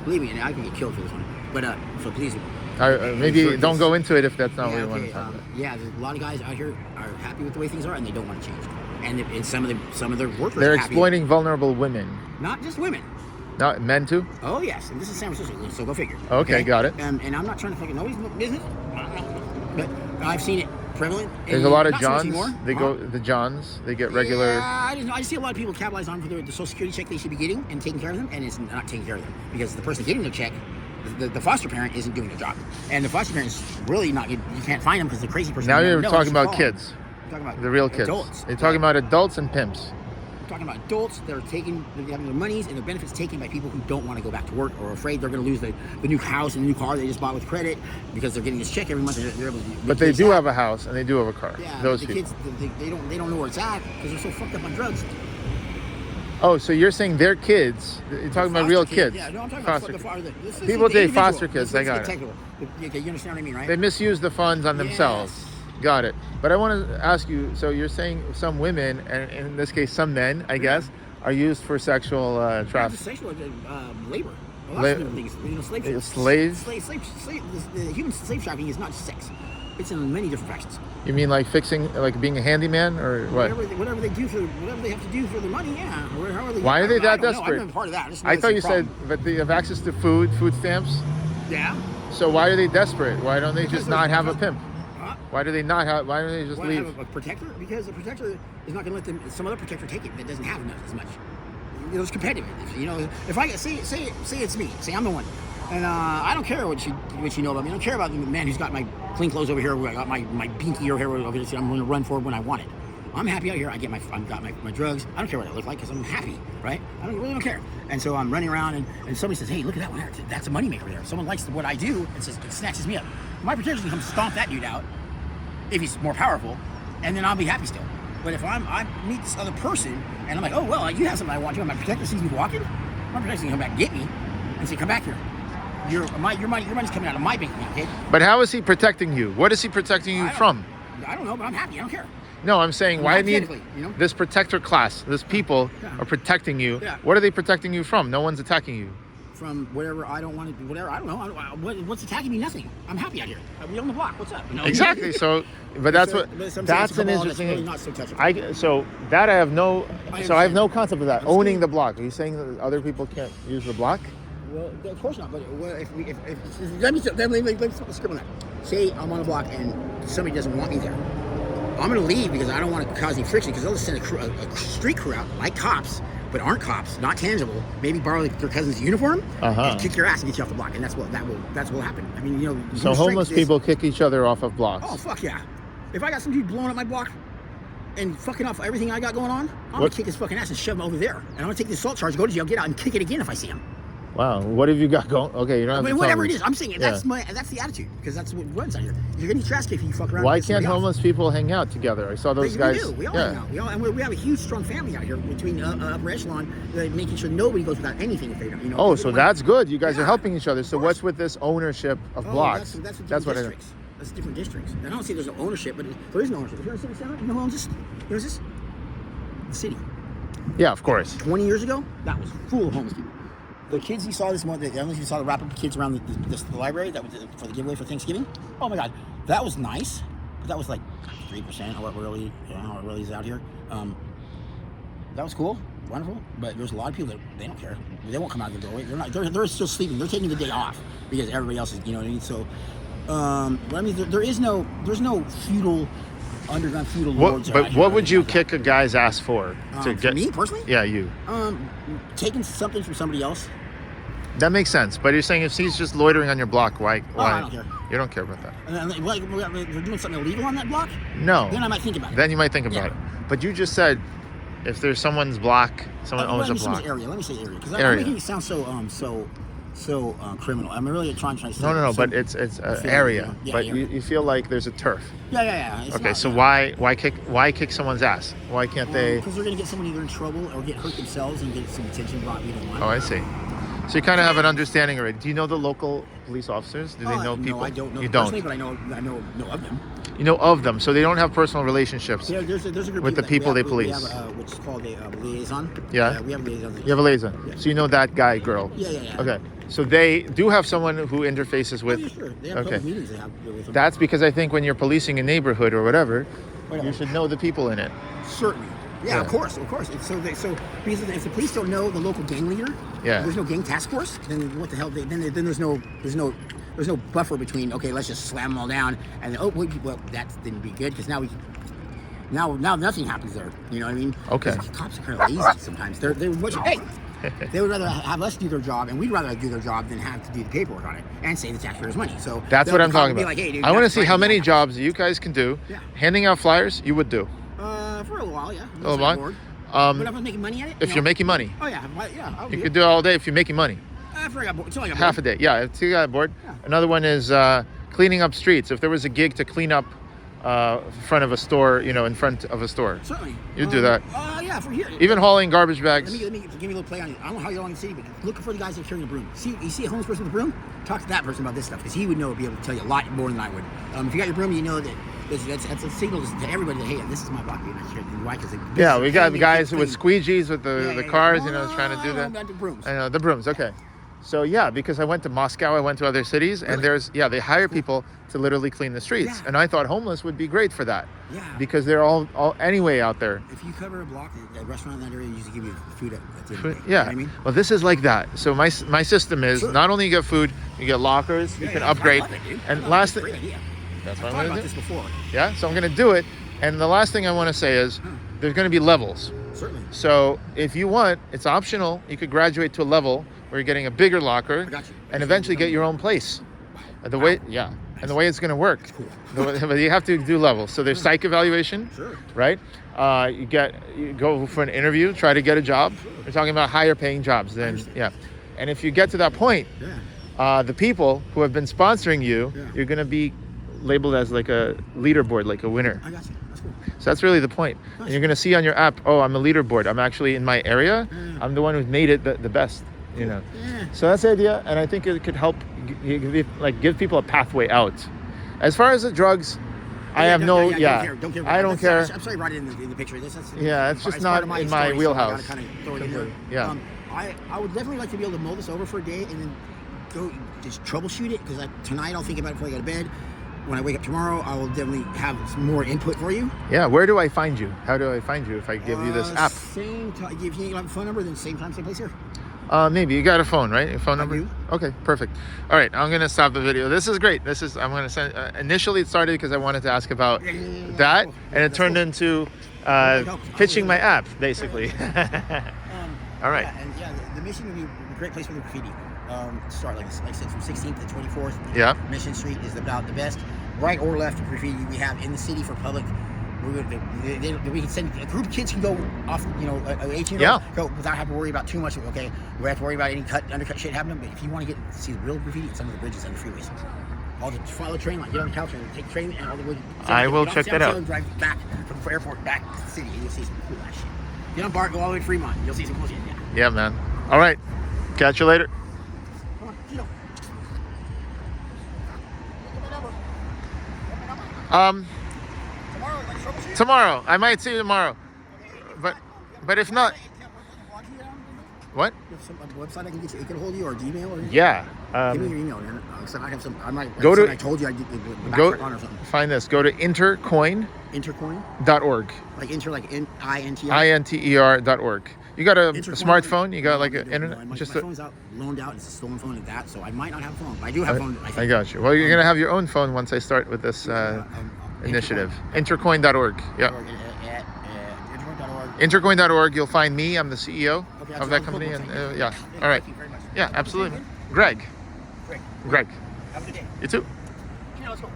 Believe me, and I could get killed for this one. But so please. Maybe don't go into it if that's not what you want to talk about. There's a lot of guys out here are happy with the way things are, and they don't want to change. And some of their workers. They're exploiting vulnerable women. Not just women. Not men too? Oh yes, and this is San Francisco, so go figure. Okay, got it. And I'm not trying to fucking nobody's business, but I've seen it prevalent. There's a lot of Not so much Johns. anymore. They go the Johns. They get regular. Yeah, I see a lot of people capitalize on for the social security check they should be getting and taking care of them, and it's not taking care of them because the person getting the check, the foster parent isn't doing their job, and the foster parent is really not. You can't find them because the crazy person. Now you're knows talking about call kids. You're talking about The real kids. adults. You're talking about adults and pimps. Talking about adults that are having their monies and their benefits taken by people who don't want to go back to work or are afraid they're going to lose the new house and the new car they just bought with credit because they're getting this check every month. They're able to But they do have a house and they do have a car. Yeah, Those the people. kids they don't know where it's at because they're so fucked up on drugs. Oh, so you're saying they're kids? You're talking about real kids? Yeah, no, I'm talking Foster about kids. this is People the say individual. foster kids. This I is got the it. technical. Okay, you understand what I mean, right? They misuse the funds on themselves. Yes. Got it. But I want to ask you. So you're saying some women, and in this case some men, I guess, are used for sexual trafficking. Sexual labor. Well, La- that's things. You know, Slaves? The human slave trafficking is not just sex. It's in many different factions. You mean like fixing, like being a handyman, or what? Whatever they do for whatever they have to do for their money, yeah. Why are they that I don't know. desperate? I've been part of that. I thought you said, but they have access to food stamps. Yeah. So why are they desperate? Why don't they just not have a pimp? Huh? Why do they not have? Why don't they just Why leave? have a protector? Because the protector is not going to let them. Some other protector take it that doesn't have enough as much. You know, it's competitive. You know, if I say it's me, say I'm the one, and I don't care what you know about me. I don't care about the man who's got my clean clothes over here. I got my binky over here over here. I'm going to run for it when I want it. I'm happy out here. I've got my drugs. I don't care what I look like because I'm happy, right? I really don't care. And so I'm running around and somebody says, hey, look at that one there. That's a moneymaker there. Someone likes what I do and says it snatches me up. My protector can come stomp that dude out if he's more powerful, and then I'll be happy still. But if I meet this other person and I'm like, oh well, you have something I want to, and my protector sees me walking, my protector can come back and get me and say, come back here. Your money's coming out of my bank account, okay? But how is he protecting you? What is he protecting you from? I don't know, but I'm happy. I don't care. No, I'm saying why need You know? this protector class? This people are protecting you. Yeah. What are they protecting you from? No one's attacking you. From whatever I don't want to, whatever I don't know. What's attacking me? Nothing. I'm happy out here. We on the block. What's up? You know? Exactly. So, but that's what. That's an interesting. Really not so touchable. I have no. So I have no concept of that. I'm Owning saying- the block. Are you saying that other people can't use the block? Well, of course not. But if let me scribble that. Say I'm on a block and somebody doesn't want me there. I'm going to leave because I don't want to cause any friction because they'll just send a street crew out like cops, but aren't cops, not tangible. Maybe borrow their cousin's uniform and kick your ass and get you off the block, and that's what will happen. I mean, you know. So homeless people kick each other off of blocks. Oh fuck yeah! If I got some dude blowing up my block and fucking off everything I got going on, I'm gonna kick his fucking ass and shove him over there, and I'm gonna take the assault charge, go to jail, get out, and kick it again if I see him. Wow, what have you got going? Okay, you don't have to Whatever tell me. it is, I'm saying that's the attitude because that's what runs out here. You're getting trash if you fuck around. Why and piss can't somebody off. homeless people hang out together? I saw those guys. We do. We all hang out. We have a huge, strong family out here between upper echelon, making sure nobody goes without anything if they don't. You know. Oh, so that's good. You guys are helping each other. So what's with this ownership of blocks? That's what districts. That's different districts. And I don't say there's no ownership, but there is no ownership. If you're in Civic Center, you know who owns this? You know this? The city. Yeah, of course. 20 years ago, that was full of homeless people. The kids you saw this morning, I don't know if you saw the wrap-up kids around the library that was for the giveaway for Thanksgiving. Oh my God, that was nice. But that was like 3% of what really is out here. That was cool, wonderful. But there's a lot of people that they don't care. They won't come out of the doorway. They're still sleeping. They're taking the day off because everybody else is, you know what I mean. So, but I mean, there's no underground feudal lords. But what would you kick a guy's ass for? For me personally? Yeah, you. Taking something from somebody else. That makes sense. But you're saying if he's just loitering on your block, why? Oh, I don't care. You don't care about that. And like they're doing something illegal on that block. No. Then I might think about it. Then you might think about it. But you just said if there's someone's block, someone owns a block. Let me say area because I'm making it sound so criminal. I'm really trying to say. No. But it's an area. Yeah, but area. you feel like there's a turf. Yeah. It's Okay, not, so why kick someone's ass? Why can't they? Because they're gonna get someone either in trouble or get hurt themselves and get some attention brought we don't want. Oh, I see. So you kind of have an understanding already. Do you know the local police officers? Do they know people? No, I don't know. You Personally, don't. but I know of them. You know of them, so they don't have personal relationships There's a group with the people they police. We have which is called a liaison. Yeah. We have a liaison. You have a liaison. Yeah. So you know that guy, girl. Yeah. Okay. So they do have someone who interfaces with. Oh, yeah, sure. They have public meetings they have with them. That's because I think when you're policing a neighborhood or whatever, you should know the people in it. Certainly. Yeah, of course. It's so because if the police don't know the local gang leader, there's no gang task force. Then what the hell? Then there's no there's no buffer between, okay, let's just slam them all down, and then, well, that didn't be good, because now nothing happens there. You know what I mean? Okay. Cops are kind of lazy sometimes. They're hey, they would rather have us do their job, and we'd rather do their job than have to do the paperwork on it and save the taxpayers money. So that's what I'm talking about. Like, hey, dude, I want to see how many jobs you guys can do. Yeah. Handing out flyers, you would do. For a little while, yeah. A little while. But if I'm making money at it, if you're making money. Oh yeah, yeah. You could do it all day if you're making money. After I got bored, until I got bored. Half a day, yeah. If you got bored. Yeah. Another one is cleaning up streets. If there was a gig to clean up front of a store, you know, in front of a store. Certainly. You'd do that. Yeah, from here. Even hauling garbage bags. Let me give you a little play on it. I don't know how you're on the city, but looking for the guys that are carrying the broom. You see a homeless person with a broom? Talk to that person about this stuff, because he would know, be able to tell you a lot more than I would. If you got your broom, you know that that's a signal to everybody that, hey, this is my block. Why? Because we got guys with squeegees with the cars, you know, trying to do that. The brooms. I know, the brooms, okay. So yeah, because I went to Moscow, I went to other cities, and they hire people to literally clean the streets. Yeah. And I thought homeless would be great for that. Yeah. Because they're all anyway out there. If you cover a block, a restaurant in that area usually give you food at the end of the day. Yeah. You know what I mean? Well, this is like that. So my system is not only you get food, you get lockers, you can upgrade. I love it, dude. And That's last a great idea. that's what I've I'm thought gonna about do. this before. Yeah, so I'm gonna do it. And the last thing I want to say is there's gonna be levels. Certainly. So if you want, it's optional. You could graduate to a level where you're getting a bigger locker, I got you. and eventually get your own place. The way and the way it's going to work. But you have to do levels. So there's psych evaluation, right? You go for an interview, try to get a job. We're talking about higher paying jobs. Then and if you get to that point, the people who have been sponsoring you, you're going to be labeled as like a leaderboard, like a winner. I got you. That's cool. So that's really the point. Nice. And you're going to see on your app, oh, I'm a leaderboard. I'm actually in my area. I'm the one who's made it the best. You know, so that's the idea, and I think it could help give people a pathway out. As far as the drugs, I have no. Don't care. I don't care. I'm sorry, right in the picture. It's just not in my wheelhouse. So I gotta kind of throw it in there. Yeah. I would definitely like to be able to mull this over for a day and then go just troubleshoot it, because tonight I'll think about it before I go to bed. When I wake up tomorrow, I will definitely have some more input for you. Yeah, where do I find you? How do I find you if I give you this app? Same time. If you have a phone number, then same time, same place here. Maybe you got a phone, right? Your phone number? I do. Okay, perfect. All right, I'm gonna stop the video. This is great. I'm gonna send. Initially, it started because I wanted to ask about that, and it turned into pitching my app, basically. All right. And the mission would be a great place for the graffiti. Start like I said, from 16th to 24th. Yeah. Mission Street is about the best right or left graffiti we have in the city for public. We can send a group of kids can go off, 18-year-olds go without having to worry about too much. Okay, we have to worry about any undercut shit happening. But if you want to see the real graffiti, it's some of the bridges and the freeways. All the follow the train line, get on the couch and take the train and all the way. I will check that out. Drive back from the airport back to the city, and you'll see some cool ass shit. Get on BART, go all the way to Fremont, you'll see some cool shit. Yeah, man. All right, catch you later. Tomorrow. I might see you tomorrow. But if not, what? You have some website I can get you, can hold you, or email, or yeah. Give me your email, man. So I have some. I might go to. I told you I did the go on or something. Find this. Go to Intercoin.org. Like INTER. INTER.org. You got a smartphone? You got like an internet? My phone's out, loaned out. It's a stolen phone at that, so I might not have a phone. But I do have a phone. I got you. Well, you're gonna have your own phone once I start with this initiative. Intercoin.org. Yeah. Intercoin.org. You'll find me. I'm the CEO of that company, and yeah. All right. Yeah, absolutely. Greg. Have a good day. You too. Yeah, let's go.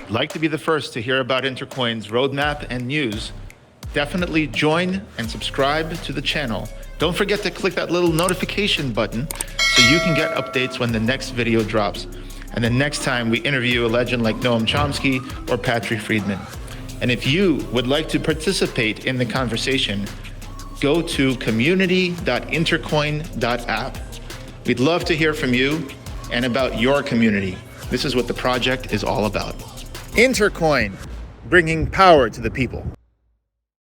Like to be the first to hear about Intercoin's roadmap and news? Definitely join and subscribe to the channel. Don't forget to click that little notification button so you can get updates when the next video drops and the next time we interview a legend like Noam Chomsky or Patrick Friedman. And if you would like to participate in the conversation, go to community.intercoin.app. We'd love to hear from you and about your community. This is what the project is all about. Intercoin, bringing power to the people.